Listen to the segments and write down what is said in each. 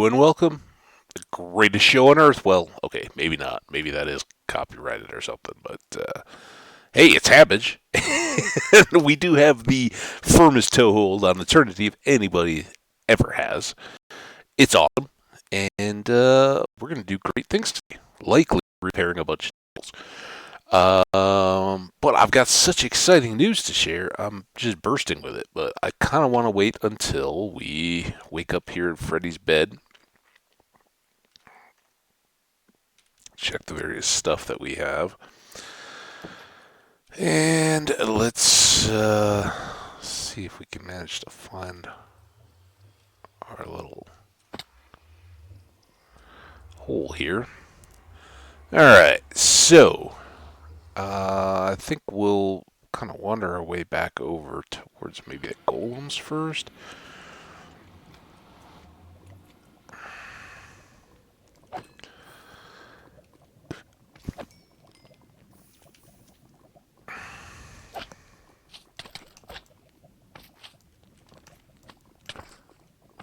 and welcome. The greatest show on earth. Well, okay, maybe not. Maybe that is copyrighted or something. But hey, it's Hambbage. We do have the firmest toehold on eternity if anybody ever has. It's awesome, and we're going to do great things today. Likely repairing a bunch of tables. But I've got such exciting news to share. I'm just bursting with it. But I kind of want to wait until we wake up here in Freddy's bed. Check the various stuff that we have. And let's see if we can manage to find our little hole here. Alright, so I think we'll kind of wander our way back over towards maybe the golems first.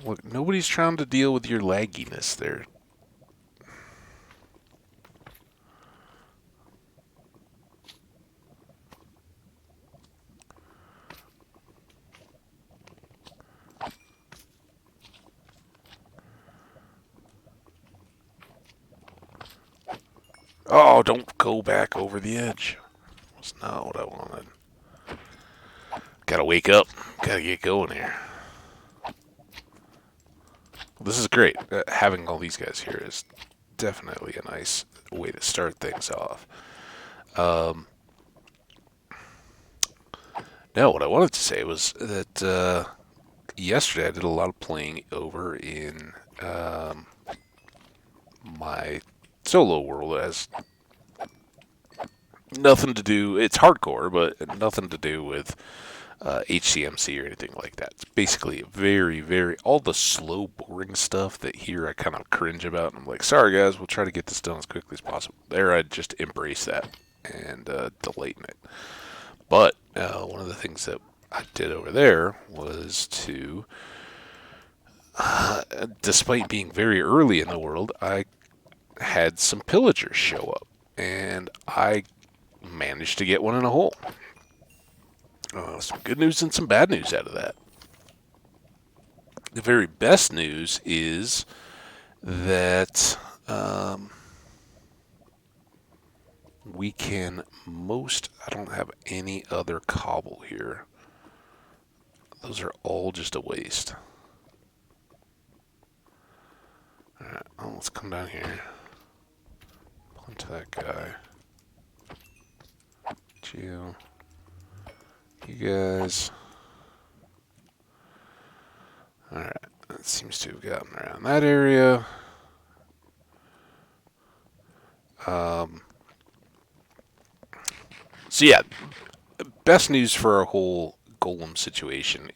Look, nobody's trying to deal with your lagginess there. Oh, don't go back over the edge. That's not what I wanted. Gotta wake up. Gotta get going here. This is great. Having all these guys here is definitely a nice way to start things off. Now, what I wanted to say was that yesterday I did a lot of playing over in my solo world. It has nothing to do. It's hardcore, but nothing to do with HCMC or anything like that. It's basically very all the slow, boring stuff that here I kind of cringe about. And I'm like, sorry guys, we'll try to get this done as quickly as possible. There, I just embrace that and delight in it. But one of the things that I did over there was to, despite being very early in the world, I had some pillagers show up, and I managed to get one in a hole. Some good news and some bad news out of that. The very best news is that we can I don't have any other cobble here. Those are all just a waste. Alright, well, let's come down here. Punch that guy. You guys. Alright, that seems to have gotten around that area. So yeah, best news for our whole golem situation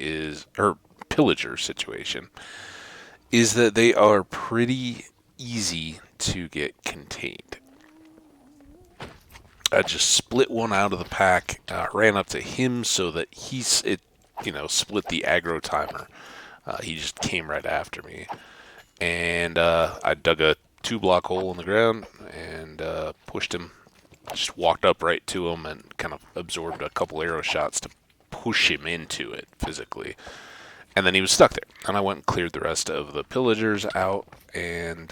or pillager situation, is that they are pretty easy to get contained. I just split one out of the pack, ran up to him so that split the aggro timer. He just came right after me, and I dug a 2-block hole in the ground and pushed him. Just walked up right to him and kind of absorbed a couple arrow shots to push him into it physically. And then he was stuck there. And I went and cleared the rest of the pillagers out, and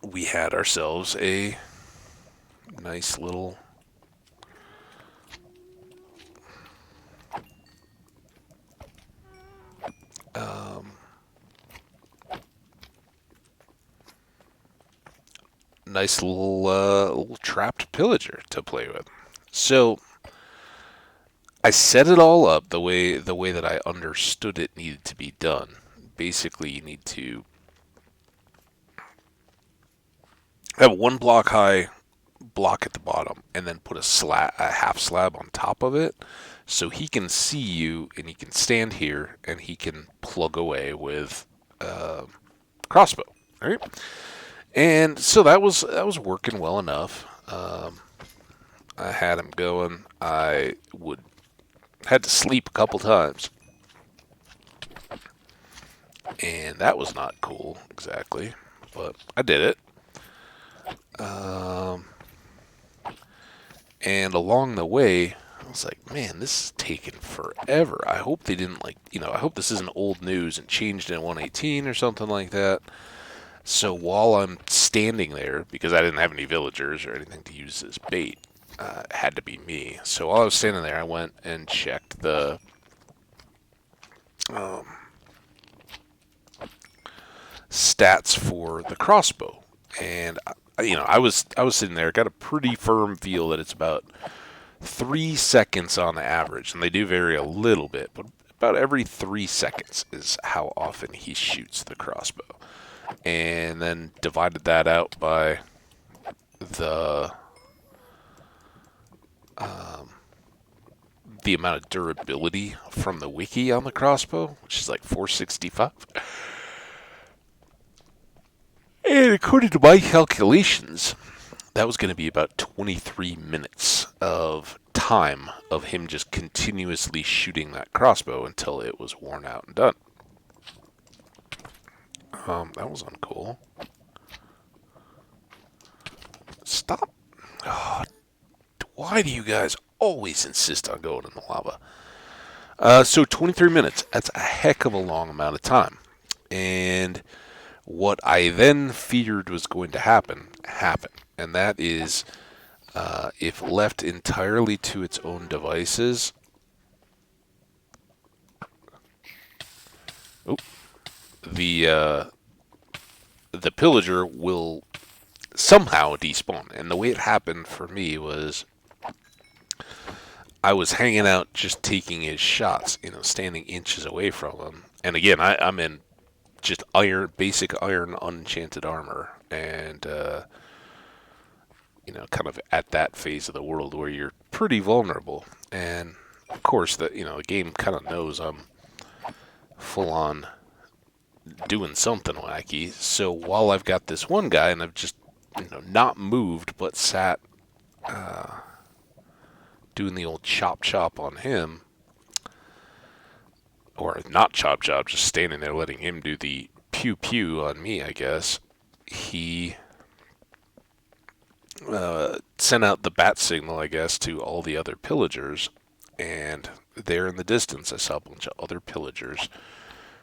we had ourselves a nice little little trapped pillager to play with. So I set it all up the way that I understood it needed to be done. Basically, you need to have 1 block high block at the bottom, and then put a half slab on top of it, so he can see you and he can stand here and he can plug away with crossbow, right? And so that was working well enough. I had him going. I had to sleep a couple times, and that was not cool exactly, but I did it. Um, and along the way, I was like, man, this is taking forever. I hope they didn't I hope this isn't old news and changed in 118 or something like that. So while I'm standing there, because I didn't have any villagers or anything to use as bait, it had to be me. So while I was standing there, I went and checked the um, stats for the crossbow, and I was sitting there, got a pretty firm feel that it's about 3 seconds on average, and they do vary a little bit, but about every 3 seconds is how often he shoots the crossbow. And then divided that out by the the amount of durability from the wiki on the crossbow, which is like 465. And according to my calculations, that was going to be about 23 minutes of time of him just continuously shooting that crossbow until it was worn out and done. That was uncool. Stop. Oh, why do you guys always insist on going in the lava? So 23 minutes. That's a heck of a long amount of time. And what I then feared was going to happen, happened. And that is, if left entirely to its own devices, the pillager will somehow despawn. And the way it happened for me was I was hanging out just taking his shots, standing inches away from him. And again, I'm in just basic iron unenchanted armor. And, kind of at that phase of the world where you're pretty vulnerable. And, of course, the game kind of knows I'm full on doing something wacky. So while I've got this one guy and I've just, not moved but sat doing the old chop chop on him, or not chop chop, just standing there letting him do the pew pew on me, I guess, he sent out the bat signal, I guess, to all the other pillagers, and there in the distance I saw a bunch of other pillagers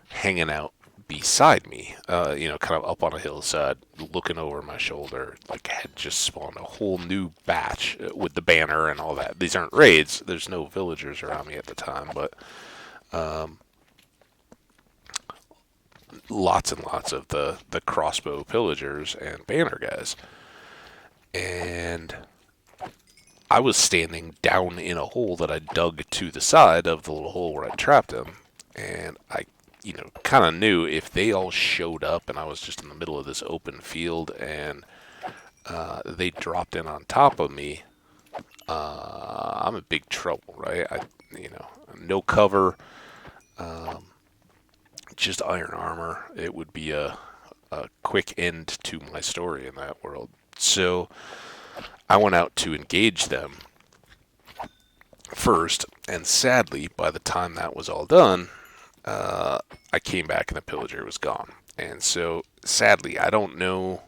hanging out beside me, kind of up on a hillside, looking over my shoulder, like had just spawned a whole new batch with the banner and all that. These aren't raids. There's no villagers around me at the time, but lots and lots of the crossbow pillagers and banner guys. And I was standing down in a hole that I dug to the side of the little hole where I trapped him, and I kind of knew if they all showed up and I was just in the middle of this open field and they dropped in on top of me, I'm in big trouble, right? No cover, just iron armor. It would be a quick end to my story in that world. So I went out to engage them first, and sadly, by the time that was all done, I came back and the pillager was gone. And so, sadly, I don't know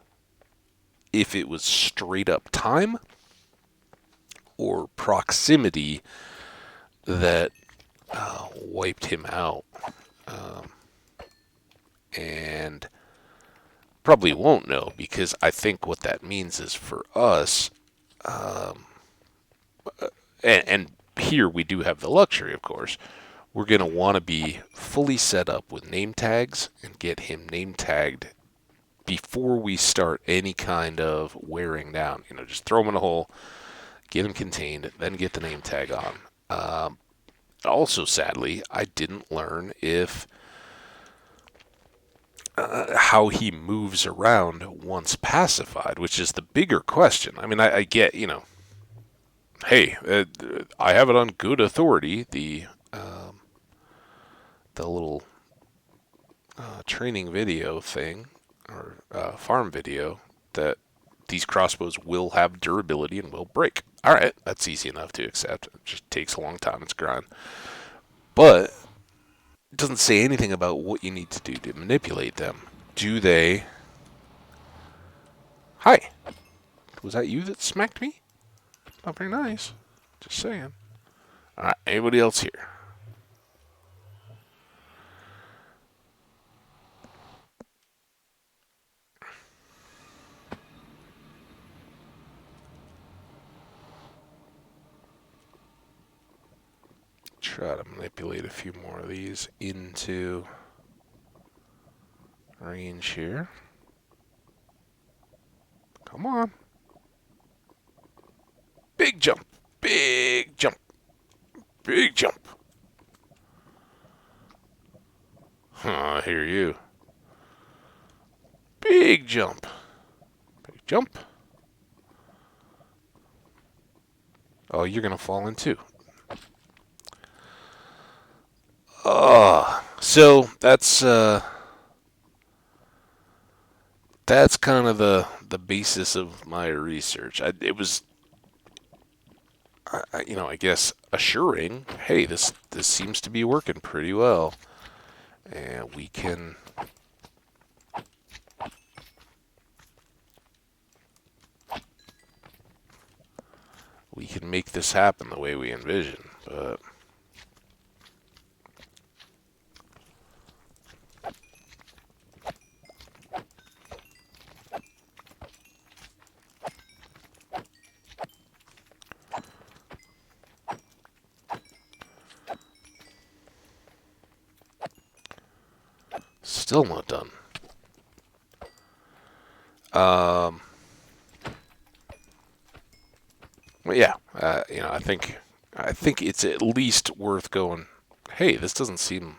if it was straight up time or proximity that wiped him out. And probably won't know, because I think what that means is for us, and here we do have the luxury, of course, we're going to want to be fully set up with name tags and get him name tagged before we start any kind of wearing down. Just throw him in a hole, get him contained, then get the name tag on. Also, sadly, I didn't learn if how he moves around once pacified, which is the bigger question. I mean, I get, hey, I have it on good authority, the little training video thing, or farm video, that these crossbows will have durability and will break. All right, that's easy enough to accept. It just takes a long time. It's a grind. But doesn't say anything about what you need to do to manipulate them. Do they... Hi! Was that you that smacked me? Not very nice. Just saying. Alright, anybody else here? Try to manipulate a few more of these into range here. Come on. Big jump. Big jump. Big jump. I hear you. Big jump. Big jump. Oh, you're going to fall in too. So that's kind of the basis of my research. It was, I guess assuring. Hey, this seems to be working pretty well, and we can make this happen the way we envision, but. Still not done. Well, yeah. I think it's at least worth going. Hey, this doesn't seem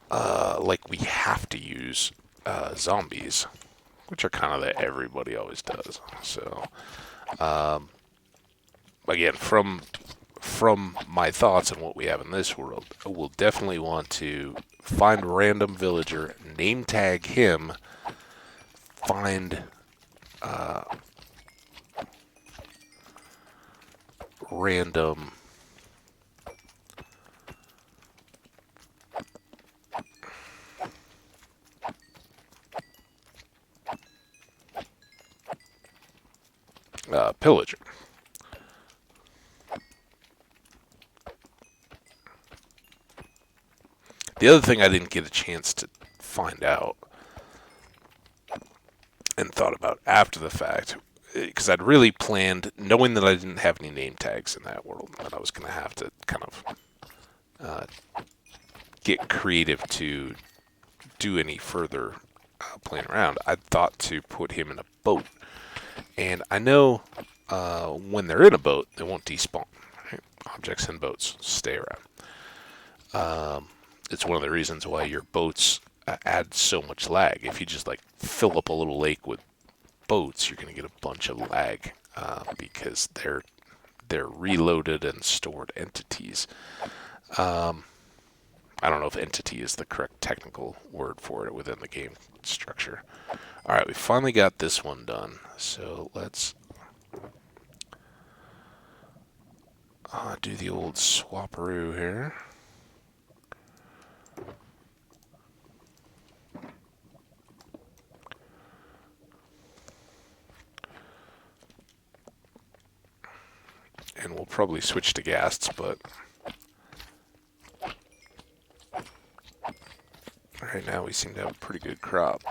like we have to use zombies, which are kind of that everybody always does. So, again, from my thoughts on what we have in this world, we'll definitely want to find a random villager, name tag him, find random pillager. The other thing I didn't get a chance to find out and thought about after the fact, because I'd really planned, knowing that I didn't have any name tags in that world, that I was going to have to kind of get creative to do any further playing around. I thought to put him in a boat. And I know when they're in a boat, they won't despawn. Right? Objects in boats stay around. It's one of the reasons why your boats add so much lag. If you just like fill up a little lake with boats, you're going to get a bunch of lag because they're reloaded and stored entities. I don't know if entity is the correct technical word for it within the game structure. All right, we finally got this one done. So let's do the old swapperoo here. And we'll probably switch to Ghasts, but right now we seem to have a pretty good crop.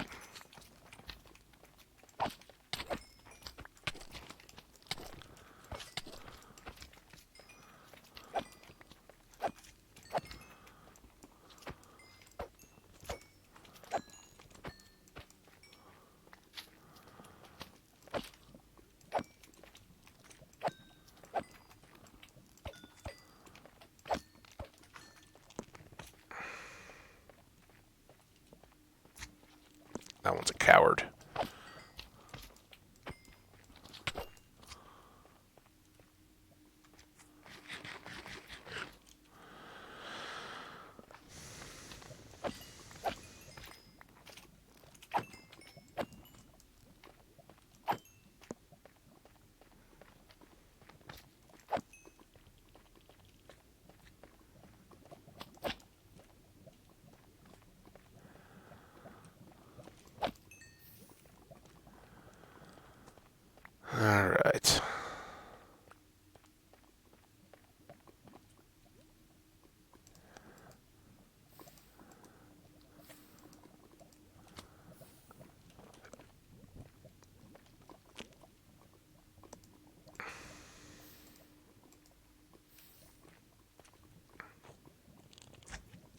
That one's a coward.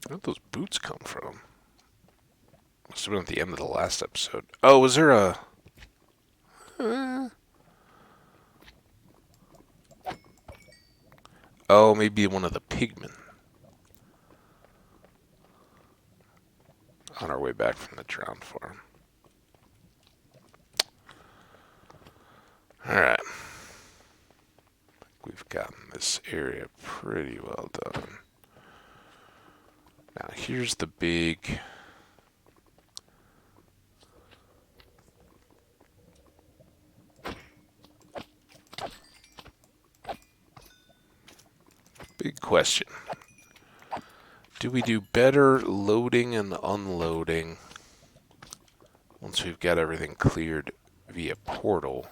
Where'd those boots come from? Must have been at the end of the last episode. Oh, was there a... Oh, maybe one of the pigmen. On our way back from the drowned farm. Alright. We've gotten this area pretty well done. Now, here's the big... big question. Do we do better loading and unloading once we've got everything cleared via portal?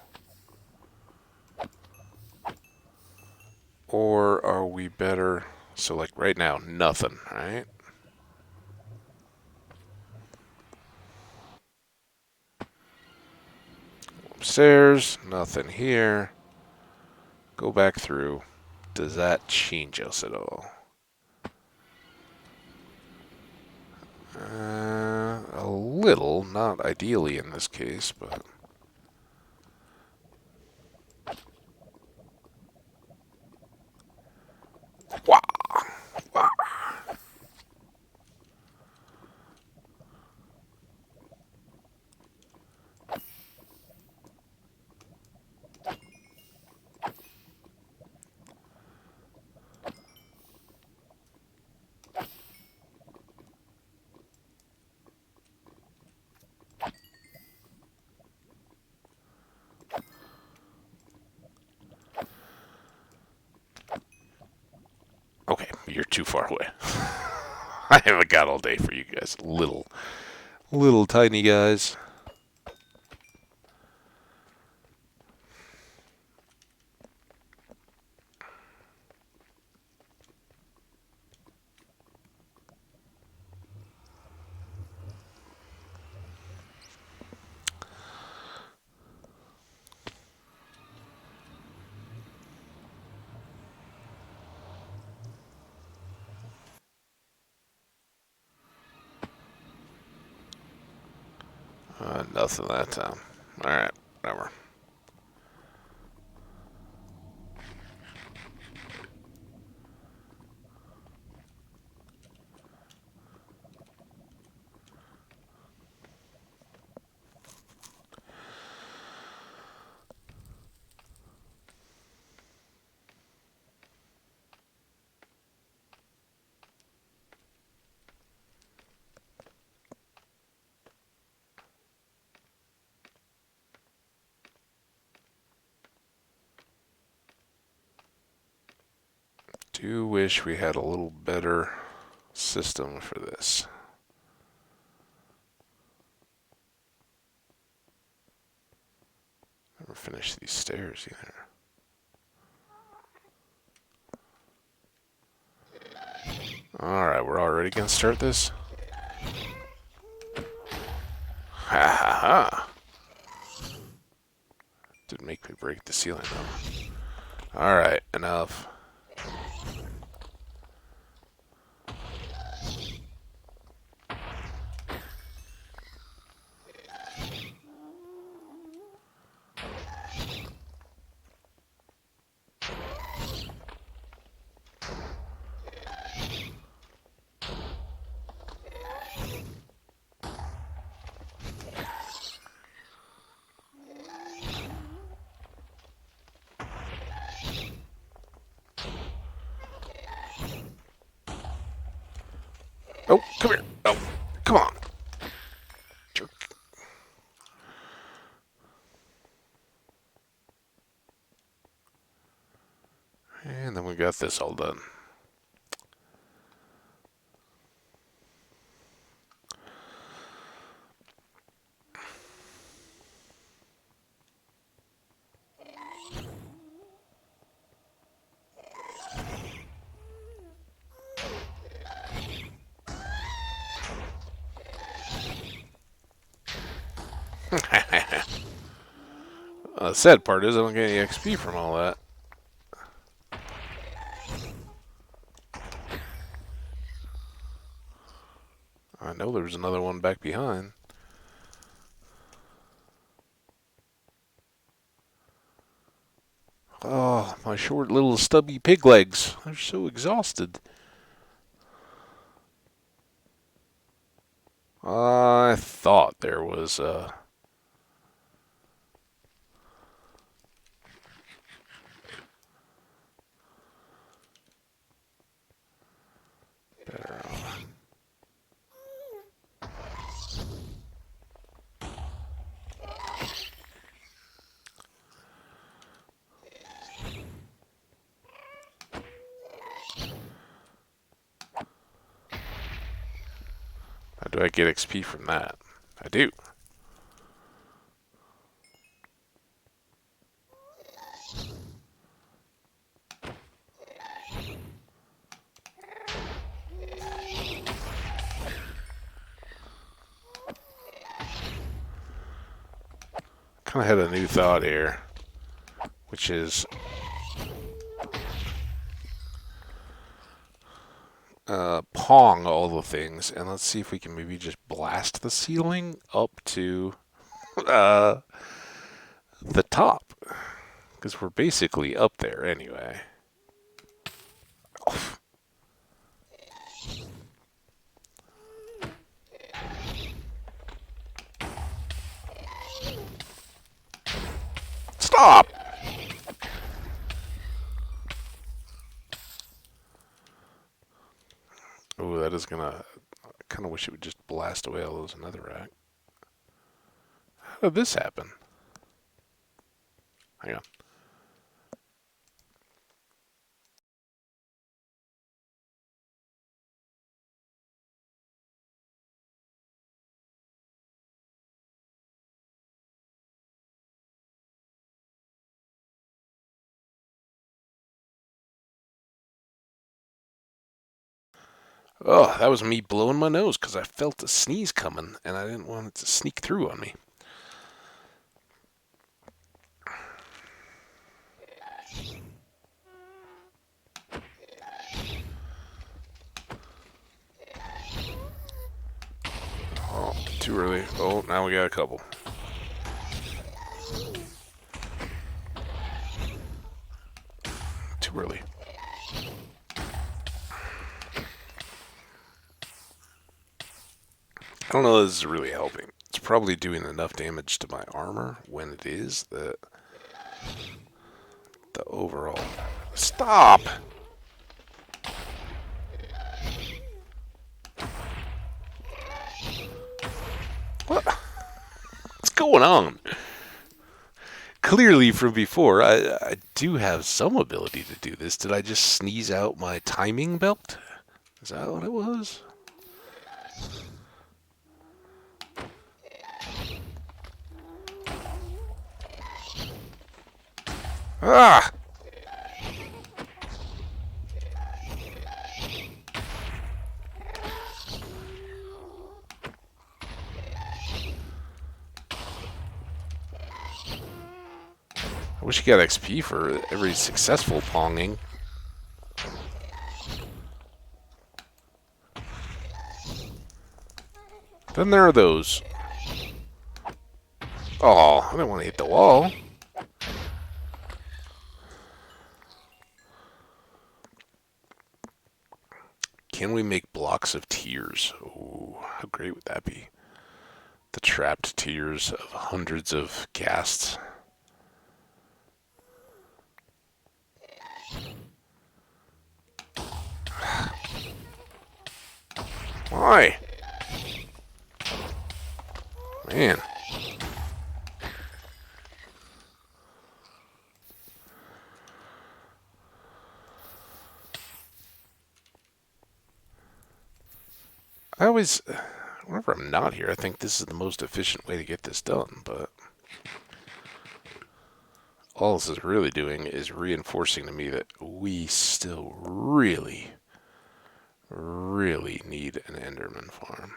Or are we better... So, like, right now, nothing, right? Upstairs, nothing here. Go back through. Does that change us at all? A little, not ideally in this case, but... Wah! Wah! Okay, you're too far away. I haven't got all day for you guys. Little tiny guys. Nothing that time. Alright, whatever. Do wish we had a little better system for this. Never finished these stairs either. Alright, we're already gonna start this? Ha ha ha! Didn't make me break the ceiling though. Alright, enough. Oh, come here. Oh, come on. Jerk. And then we got this all done. The sad part is I don't get any XP from all that. I know there was another one back behind. Oh, my short little stubby pig legs. They're so exhausted. I thought there was better. How do I get XP from that? I do. Kind of had a new thought here, which is pong all the things, and let's see if we can maybe just blast the ceiling up to uh, the top, because we're basically up there anyway. Oh. Stop! Oh, that is gonna. I kind of wish it would just blast away all those netherrack. How did this happen? Hang on. Oh, that was me blowing my nose because I felt a sneeze coming and I didn't want it to sneak through on me. Oh, too early. Oh, now we got a couple. Too early. I don't know if this is really helping. It's probably doing enough damage to my armor when it is that the overall... Stop! What's going on? Clearly from before, I do have some ability to do this. Did I just sneeze out my timing belt? Is that what it was? Ah! I wish you got XP for every successful ponging. Then there are those. Oh, I didn't want to hit the wall. Can we make blocks of tears? Ooh, how great would that be? The trapped tears of hundreds of ghasts. Why? Man. I always, whenever I'm not here, I think this is the most efficient way to get this done, but all this is really doing is reinforcing to me that we still really, really need an Enderman farm.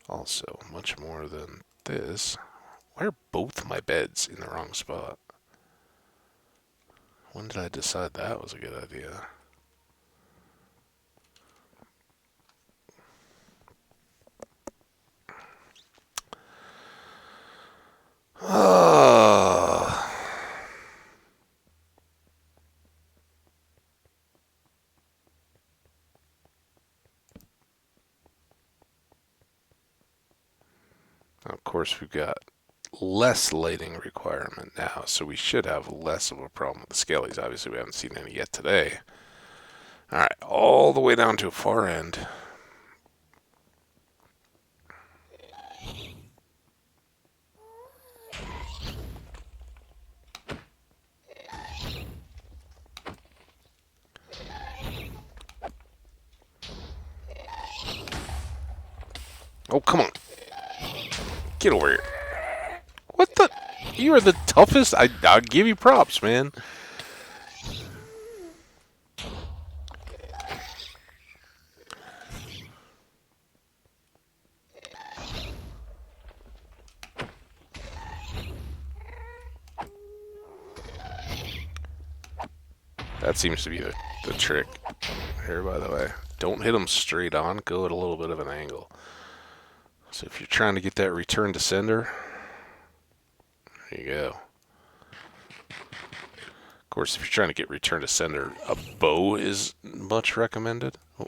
Also, much more than this. Why are both my beds in the wrong spot? When did I decide that was a good idea? Of course, we've got less lighting requirement now, so we should have less of a problem with the scalies. Obviously, we haven't seen any yet today. All right, all the way down to far end. Oh, come on. Get over here. What the? You are the toughest. I'll give you props, man. That seems to be the trick here, by the way. Don't hit them straight on. Go at a little bit of an angle. So if you're trying to get that return to sender, there you go. Of course, if you're trying to get return to sender, a bow is much recommended. Oh.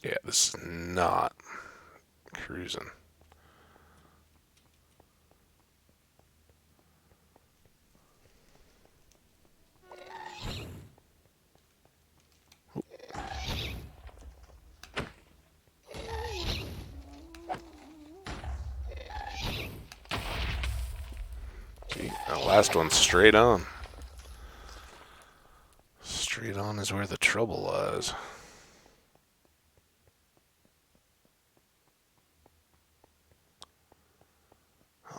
Yeah, this is not cruising. See, that last one's straight on. Straight on is where the trouble lies.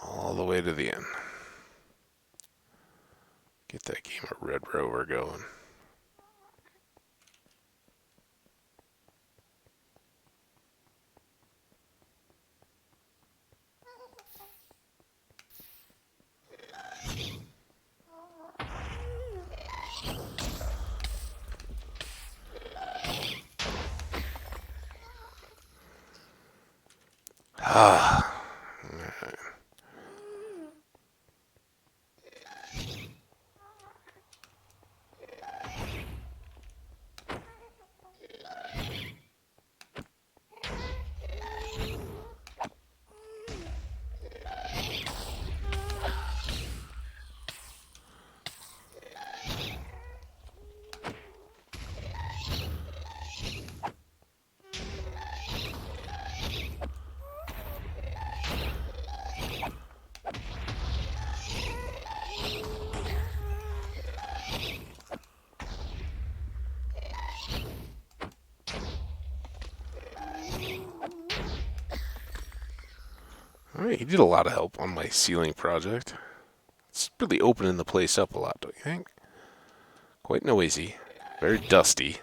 All the way to the end. Get that game of Red Rover going. Ah. Alright, he did a lot of help on my ceiling project. It's really opening the place up a lot, don't you think? Quite noisy. Very dusty.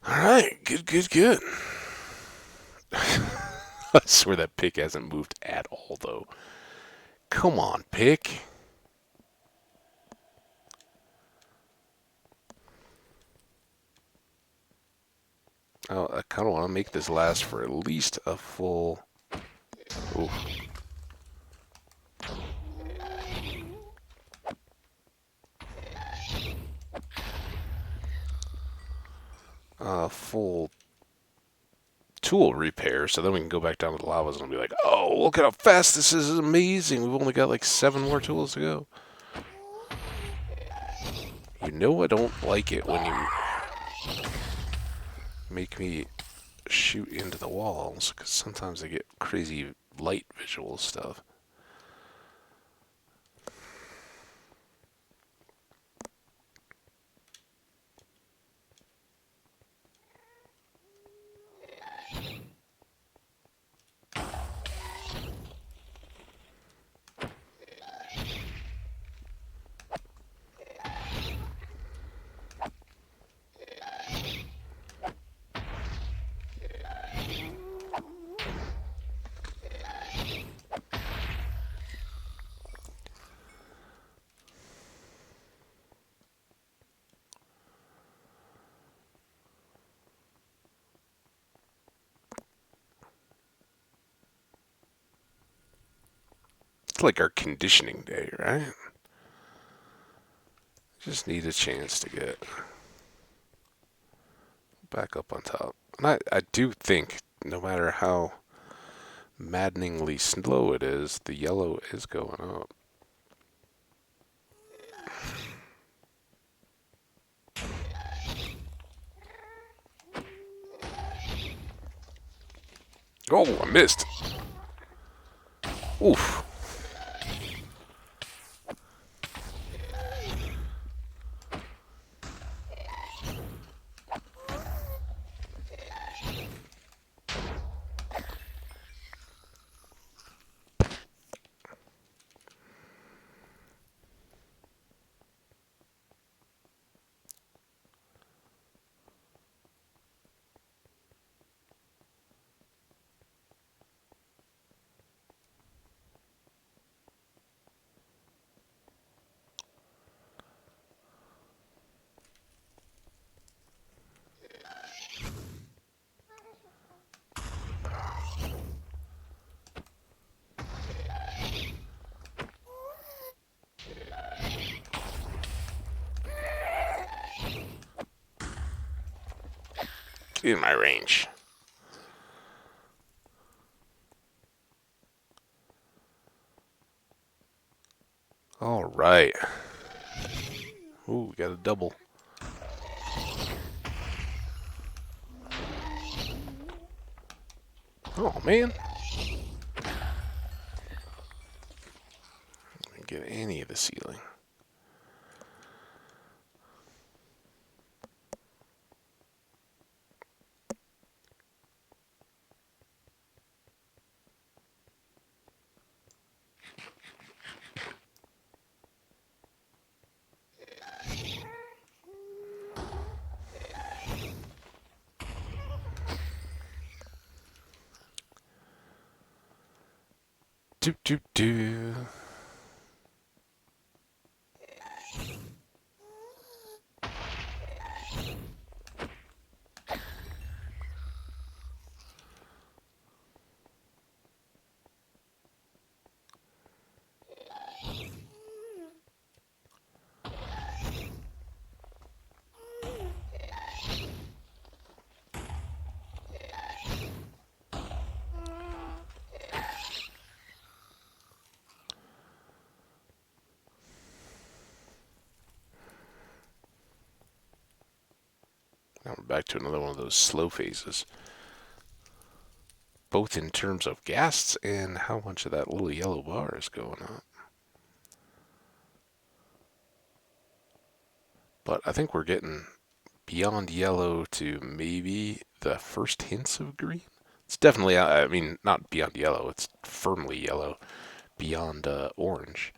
Alright, good. I swear that pick hasn't moved at all, though. Come on, pick. Oh, I kind of want to make this last for at least a full... Ooh. Full tool repair, so then we can go back down to the lavas and be like, oh, look at how fast this is amazing. We've only got like 7 more tools to go. You know I don't like it when you make me shoot into the walls, because sometimes I get crazy light visual stuff. is like our conditioning day, right? Just need a chance to get back up on top. And I do think, no matter how maddeningly slow it is, the yellow is going up. Oh, I missed. Oof. In my range. All right. Ooh, we got a double. Oh, man. Didn't get any of the ceiling. Do, do, do. Now we're back to another one of those slow phases. Both in terms of ghasts and how much of that little yellow bar is going up. But I think we're getting beyond yellow to maybe the first hints of green. It's definitely, I mean, not beyond yellow, it's firmly yellow. Beyond orange.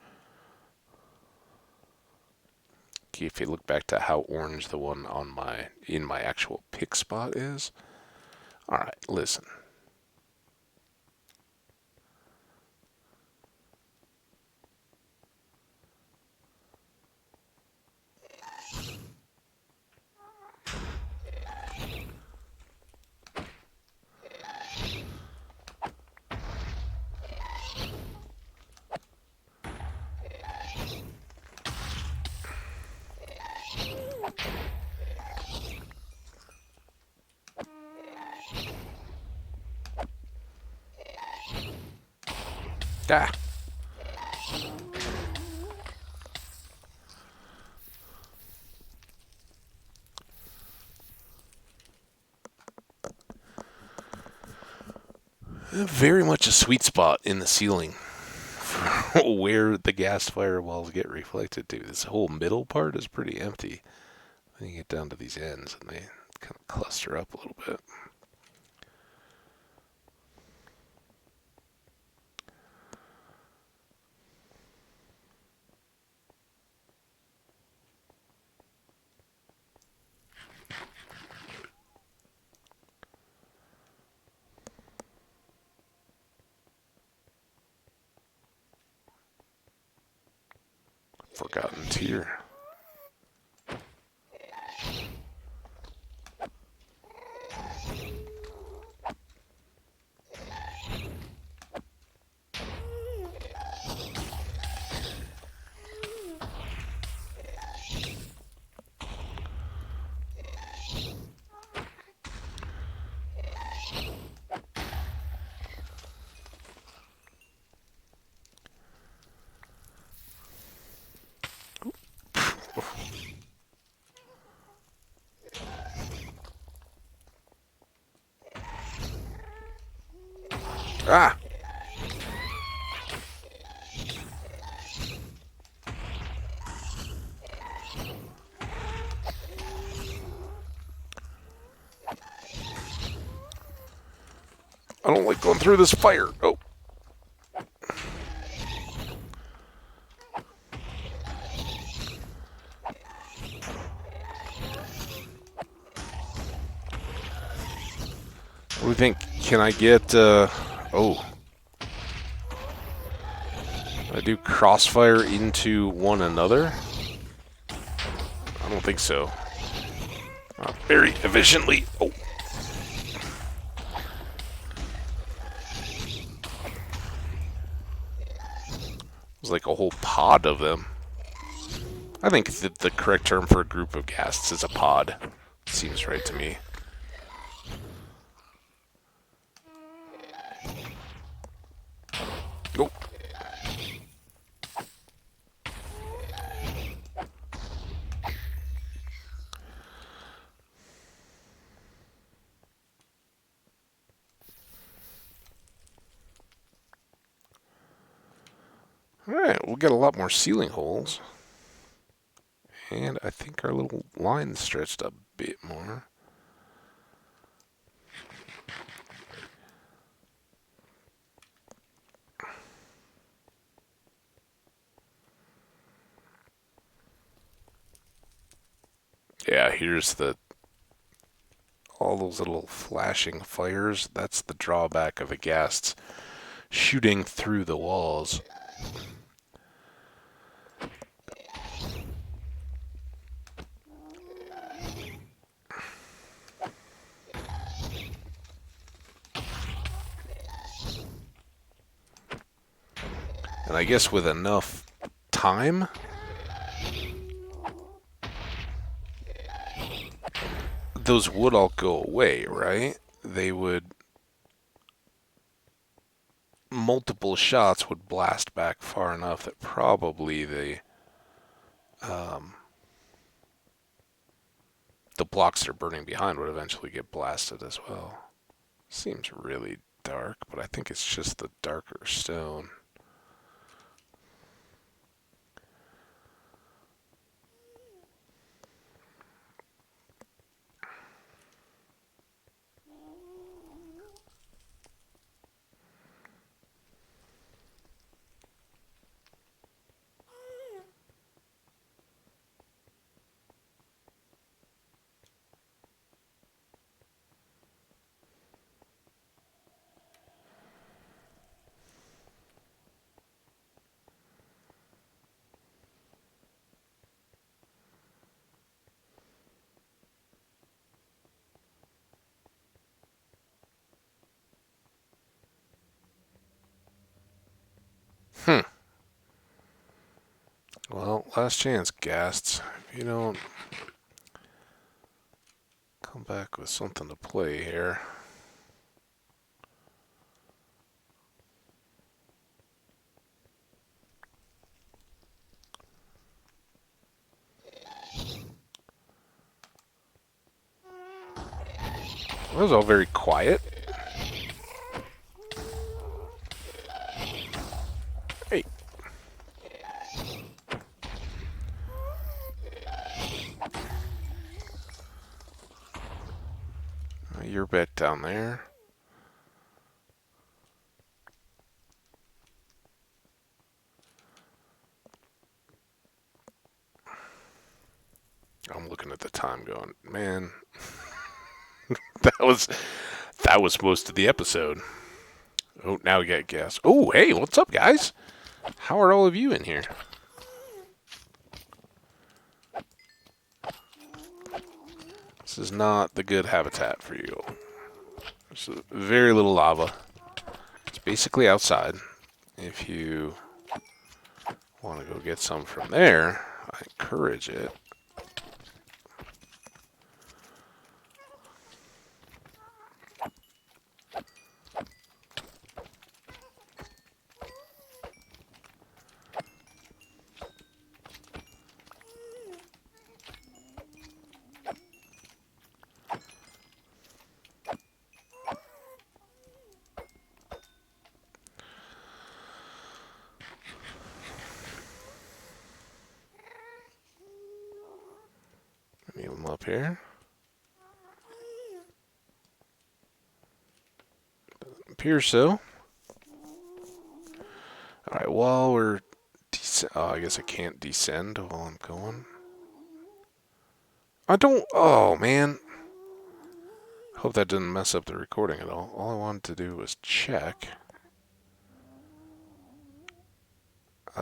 Okay, if you look back to how orange the one on in my actual pick spot is. Alright, listen. Ah. Very much a sweet spot in the ceiling for where the gas firewalls get reflected to. This whole middle part is pretty empty. Then you get down to these ends and they kind of cluster up a little bit. Forgotten tier. Ah! I don't like going through this fire. Oh. What do you think? Can I get, oh. I do crossfire into one another? I don't think so. Very efficiently. Oh. There's like a whole pod of them. I think that the correct term for a group of ghasts is a pod. Seems right to me. Nope. Alright, we'll get a lot more ceiling holes. And I think our little line stretched a bit more. Yeah, here's all those little flashing fires. That's the drawback of a ghast shooting through the walls. And I guess with enough time, those would all go away, right? They would... Multiple shots would blast back far enough that probably the blocks they're burning behind would eventually get blasted as well. Seems really dark, but I think it's just the darker stone. Well, last chance, Ghasts. If you don't come back with something to play here. That was all very quiet. Hey. Your bet down there. I'm looking at the time going, man, that was most of the episode. Oh, now we got gas. Oh, hey, what's up, guys? How are all of you in here? This is not the good habitat for you. There's very little lava. It's basically outside. If you want to go get some from there, I encourage it. up here? Appears so. Alright, while we're... Oh, I guess I can't descend while I'm going. I don't... Oh, man. Hope that didn't mess up the recording at all. All I wanted to do was check.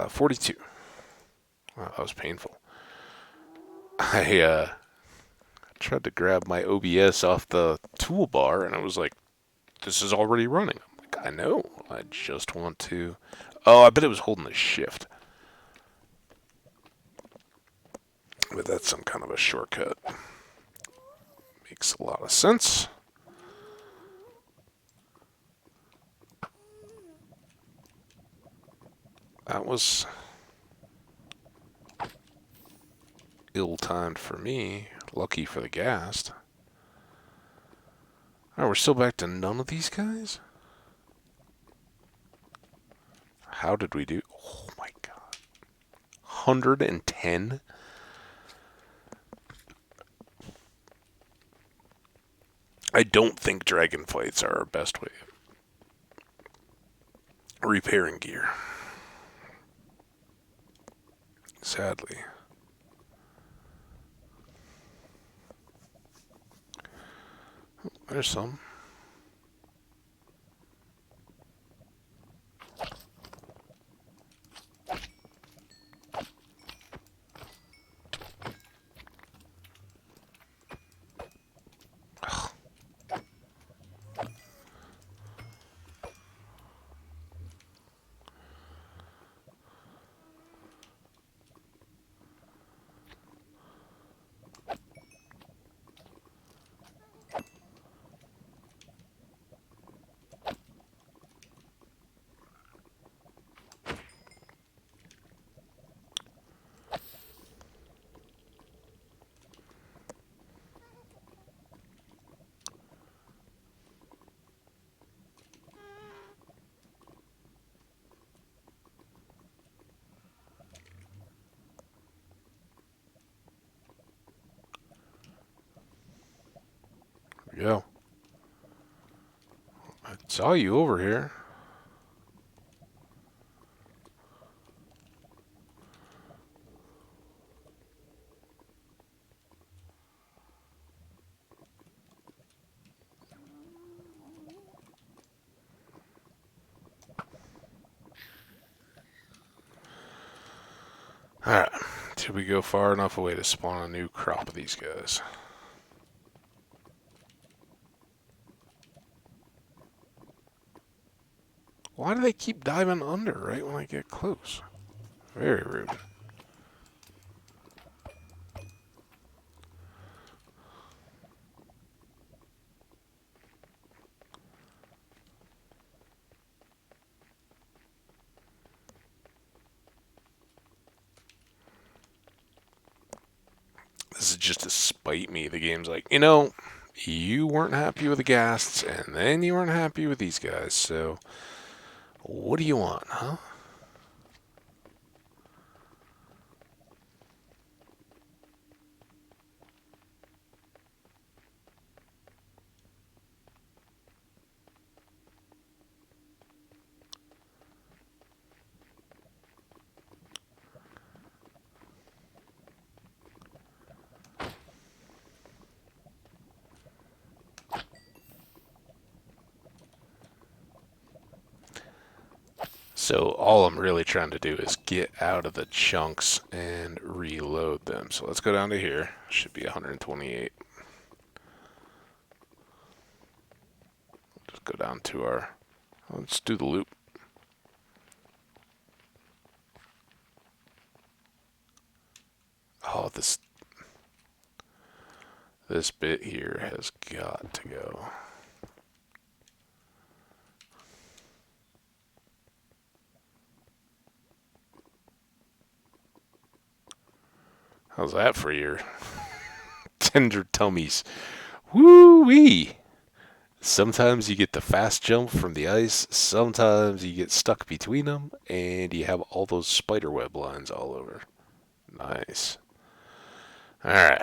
42. Wow, that was painful. I tried to grab my OBS off the toolbar, and I was like, this is already running. I'm like, I know. I just want to... Oh, I bet it was holding the shift. But that's some kind of a shortcut. Makes a lot of sense. That was ill-timed for me. Lucky for the Ghast. Alright, we're still back to none of these guys? How did we do? Oh my god. 110? I don't think dragon fights are our best way of repairing gear. Sadly. There's some. There we go. I saw you over here. Alright. Till we go far enough away to spawn a new crop of these guys. Why do they keep diving under right when I get close? Very rude. This is just to spite me. The game's like, you know, you weren't happy with the Ghasts, and then you weren't happy with these guys, so what do you want, huh? So all I'm really trying to do is get out of the chunks and reload them. So let's go down to here. Should be 128. Just go down to our... Let's do the loop. Oh, this bit here has got to go. How's that for your tender tummies? Woo-wee! Sometimes you get the fast jump from the ice, sometimes you get stuck between them, and you have all those spiderweb lines all over. Nice. Alright.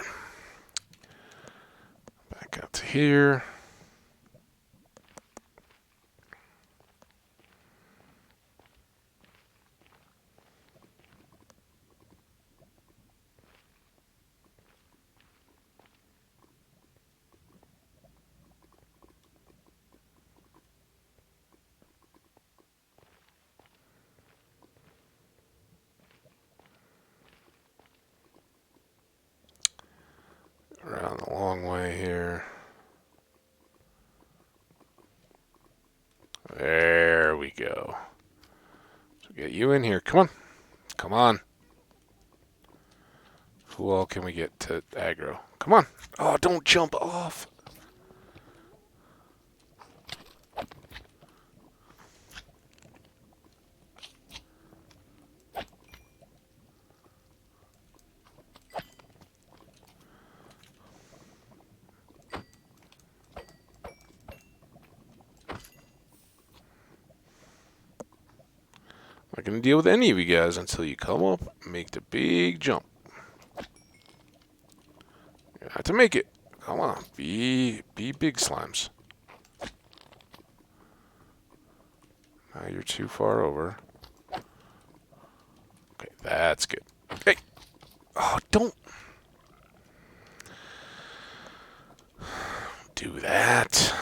Back up to here. Around the long way here. There we go. So get you in here. Come on. Come on. Who all can we get to aggro? Come on. Oh, don't jump off. I'm not going to deal with any of you guys until you come up and make the big jump. You have to make it. Come on. Be big slimes. Now you're too far over. Okay, that's good. Hey! Oh, don't do that.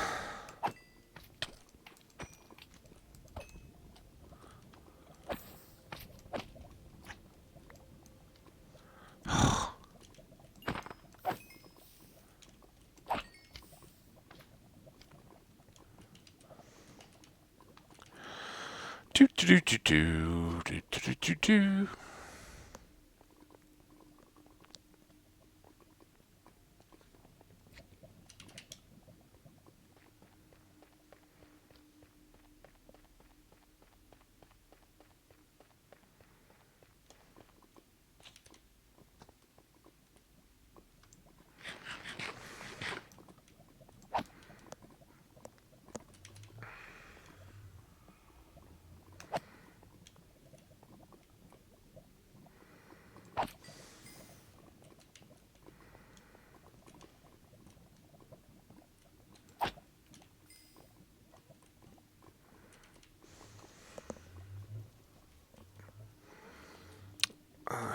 Do do do do do do do do do.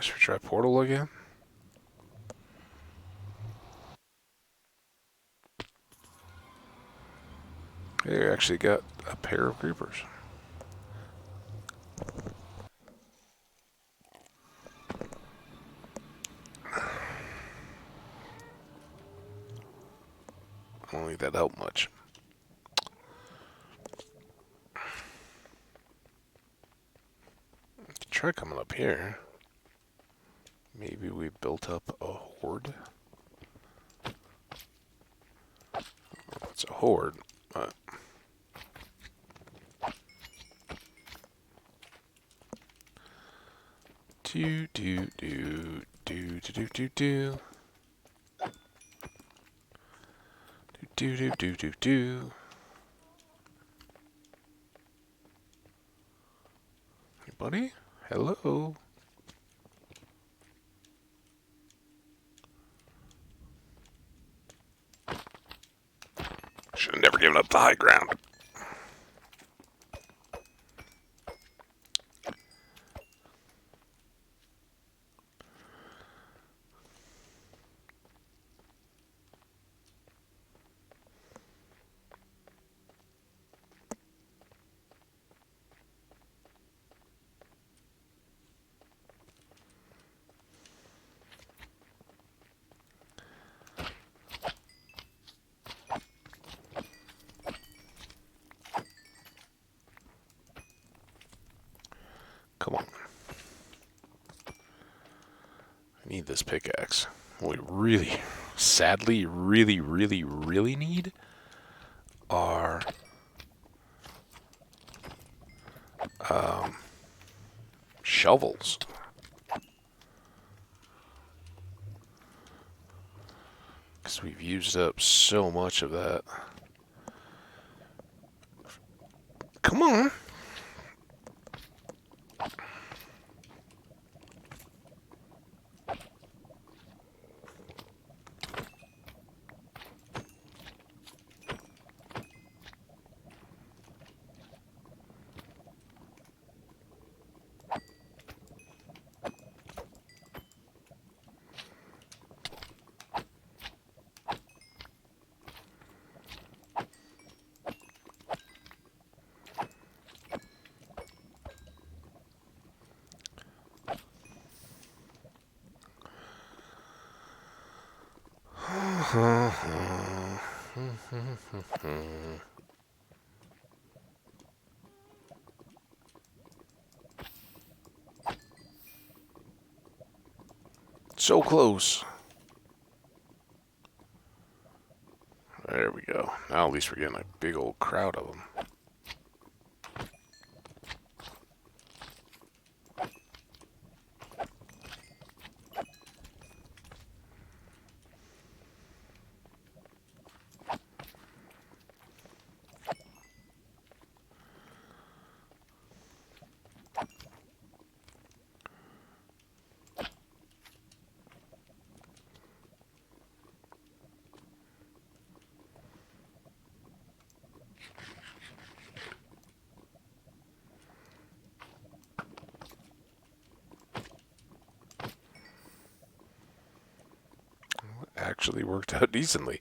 Should we try portal again? Hey, I actually got a pair of creepers. I don't think that helped much. Try coming up here. Maybe we built up a horde. It's a horde, but do do do do do do do do do do do do. Anybody? Hello. Should have never given up the high ground. Come on. I need this pickaxe. What we really, sadly, really need are shovels. Because we've used up so much of that. Come on. So close. There we go. Now at least we're getting a big old crowd of them. Actually worked out decently.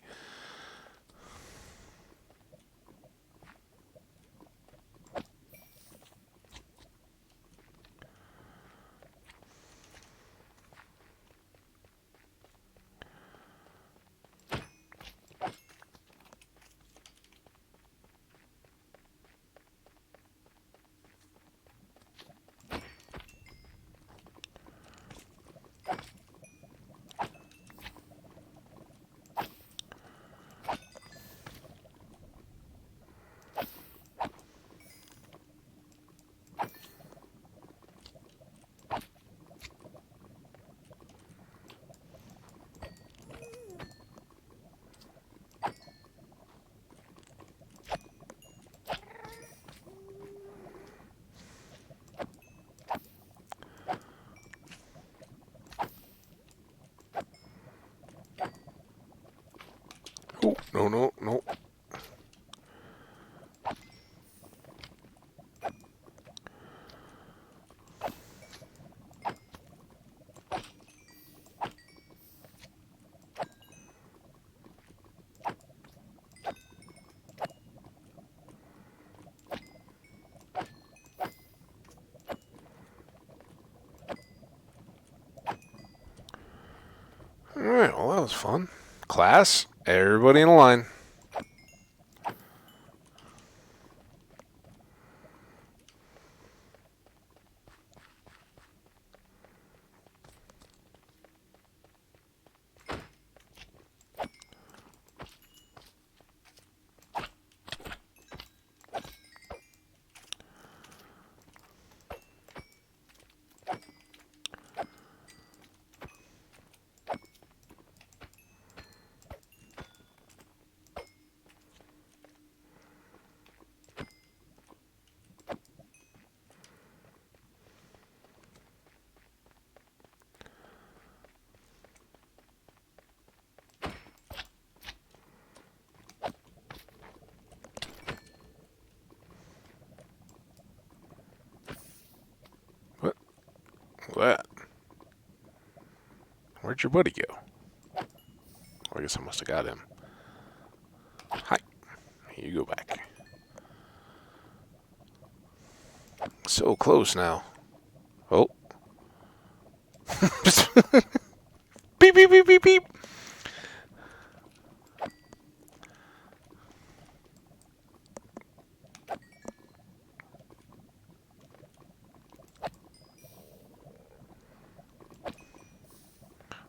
Oh, no, no, no. Alright, well, that was fun. Class, everybody in a line. What? What? Where'd your buddy go? Well, I guess I must have got him. Hi. Here you go back. So close now. Oh. Beep, beep, beep, beep, beep.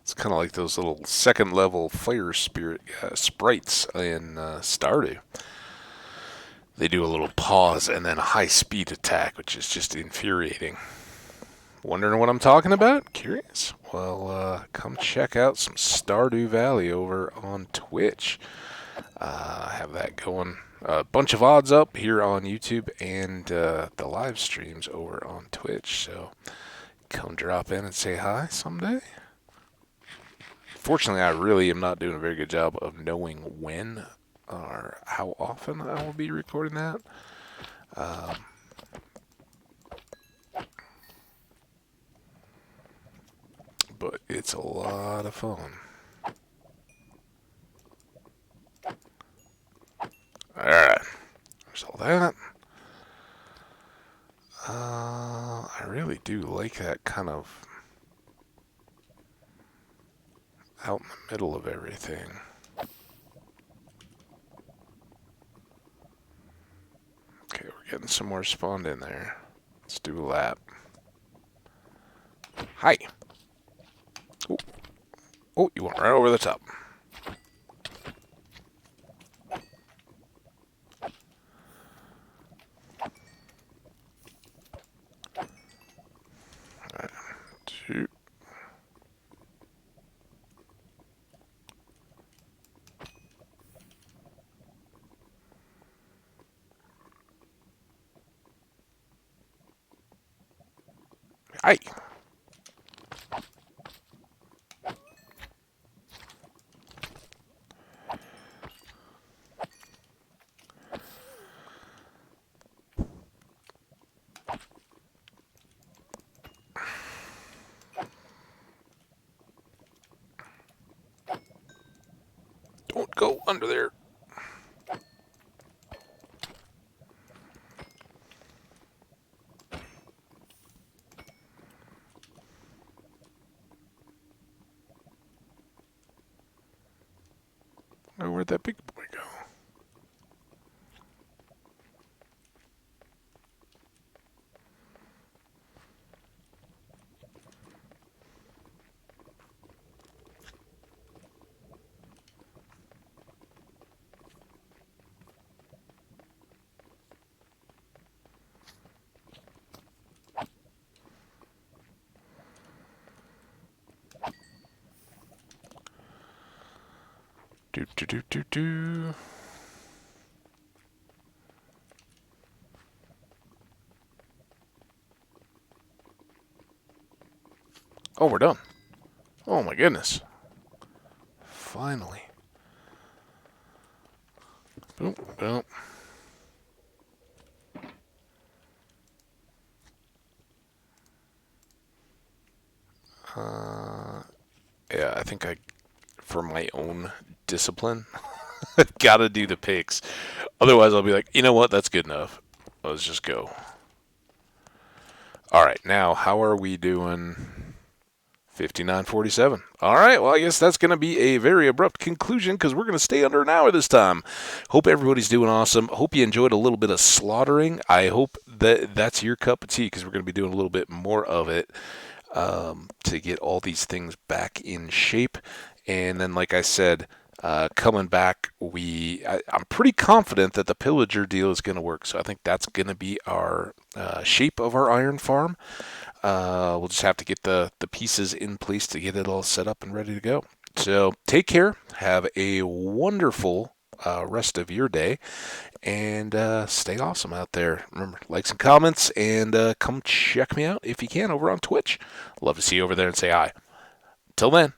It's kind of like those little second level fire spirit sprites in Stardew. They do a little pause and then a high speed attack, which is just infuriating. Wondering what I'm talking about? Curious? Well, come check out some Stardew Valley over on Twitch. I have that going. A bunch of odds up here on YouTube and the live streams over on Twitch. So come drop in and say hi someday. Fortunately, I really am not doing a very good job of knowing when or how often I will be recording that. But it's a lot of fun. Alright, there's all that. I really do like that kind of out in the middle of everything. getting some more spawned in there. Let's do a lap. Hi. Oh, oh, you went right over the top. Two. Hi. Don't go under there. Oh, where'd that big boy go? Do do do do do. Oh, we're done. Oh my goodness. Finally. Boom, boom. Yeah, I think for my own discipline, gotta do the picks. Otherwise, I'll be like, you know what? That's good enough. Let's just go. All right, now how are we doing? 59:47. All right, well, I guess that's going to be a very abrupt conclusion because we're going to stay under an hour this time. Hope everybody's doing awesome. Hope you enjoyed a little bit of slaughtering. I hope that that's your cup of tea because we're going to be doing a little bit more of it to get all these things back in shape. And then, like I said, coming back, I'm pretty confident that the pillager deal is going to work. So I think that's going to be our shape of our iron farm. We'll just have to get the pieces in place to get it all set up and ready to go. So take care. Have a wonderful rest of your day. And stay awesome out there. Remember, likes and comments. And come check me out if you can over on Twitch. Love to see you over there and say hi. Till then,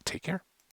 take care.